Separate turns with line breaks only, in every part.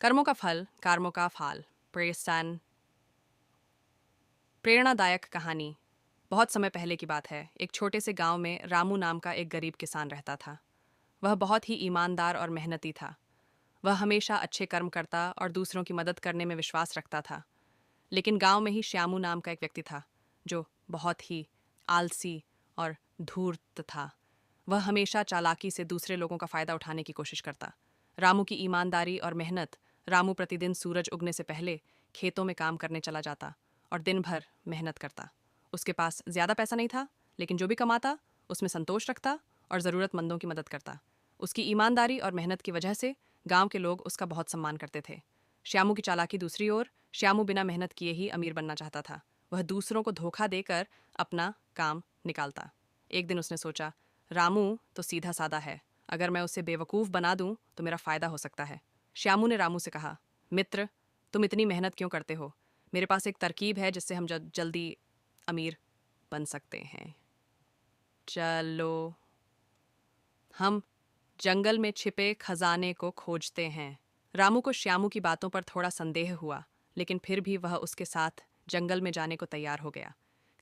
कर्मों का फल, कार्मों का फाल। प्रेस्टन। प्रेरणादायक कहानी। बहुत समय पहले की बात है। एक छोटे से गांव में रामू नाम का एक गरीब किसान रहता था। वह बहुत ही ईमानदार और मेहनती था। वह हमेशा अच्छे कर्म करता और दूसरों की मदद करने में विश्वास रखता था। लेकिन गांव में ही श्यामू नाम का एक व्यक्ति था, जो बहुत ही आलसी और धूर्त था। वह हमेशा चालाकी से दूसरे लोगों का फायदा उठाने की कोशिश करता। रामू की ईमानदारी और मेहनत। रामू प्रतिदिन सूरज उगने से पहले खेतों में काम करने चला जाता और दिन भर मेहनत करता। उसके पास ज्यादा पैसा नहीं था, लेकिन जो भी कमाता उसमें संतोष रखता और जरूरतमंदों की मदद करता। उसकी ईमानदारी और मेहनत की वजह से गांव के लोग उसका बहुत सम्मान करते थे। श्यामू की चालाकी दूसरी ओर। श्यामू बिना मेहनत किए ही अमीर बनना चाहता था। वह दूसरों को धोखा देकर अपना काम निकालता। एक दिन उसने सोचा, रामू तो सीधा सादा है, अगर मैं उसे बेवकूफ़ बना दूं तो मेरा फ़ायदा हो सकता है। श्यामू ने रामू से कहा, मित्र, तुम इतनी मेहनत क्यों करते हो? मेरे पास एक तरकीब है जिससे हम जल्दी अमीर बन सकते हैं। चलो, हम जंगल में छिपे खजाने को खोजते हैं। रामू को श्यामू की बातों पर थोड़ा संदेह हुआ, लेकिन फिर भी वह उसके साथ जंगल में जाने को तैयार हो गया।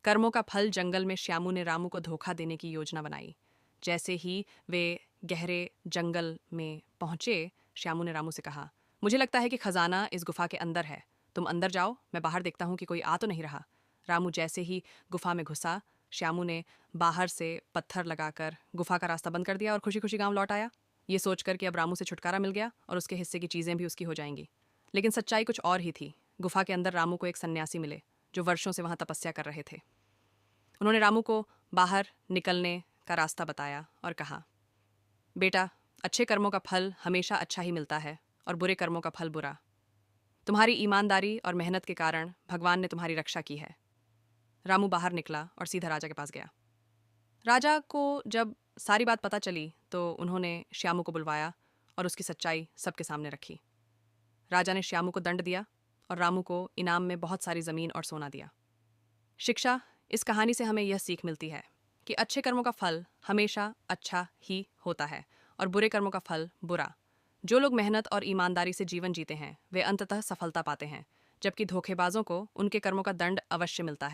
कर्मों का फल जंगल में श्यामू ने रामू को धोखा देने की योजना बनाई। जैसे ही वे गहरे जंगल में पहुंचे, श्यामू ने रामू से कहा, मुझे लगता है कि खजाना इस गुफा के अंदर है। तुम अंदर जाओ, मैं बाहर देखता हूँ कि कोई आ तो नहीं रहा। रामू जैसे ही गुफा में घुसा, श्यामू ने बाहर से पत्थर लगाकर गुफा का रास्ता बंद कर दिया और खुशी खुशी गांव लौट आया, ये सोचकर कि अब रामू से छुटकारा मिल गया और उसके हिस्से की चीज़ें भी उसकी हो जाएंगी। लेकिन सच्चाई कुछ और ही थी। गुफा के अंदर रामू को एक सन्यासी मिले, जो वर्षों से वहां तपस्या कर रहे थे। उन्होंने रामू को बाहर निकलने का रास्ता बताया और कहा, बेटा, अच्छे कर्मों का फल हमेशा अच्छा ही मिलता है और बुरे कर्मों का फल बुरा। तुम्हारी ईमानदारी और मेहनत के कारण भगवान ने तुम्हारी रक्षा की है। रामू बाहर निकला और सीधा राजा के पास गया। राजा को जब सारी बात पता चली तो उन्होंने श्यामू को बुलवाया और उसकी सच्चाई सबके सामने रखी। राजा ने श्यामू को दंड दिया और रामू को इनाम में बहुत सारी ज़मीन और सोना दिया। शिक्षा। इस कहानी से हमें यह सीख मिलती है कि अच्छे कर्मों का फल हमेशा अच्छा ही होता है और बुरे कर्मों का फल बुरा। जो लोग मेहनत और ईमानदारी से जीवन जीते हैं वे अंततः सफलता पाते हैं, जबकि धोखेबाजों को उनके कर्मों का दंड अवश्य मिलता है।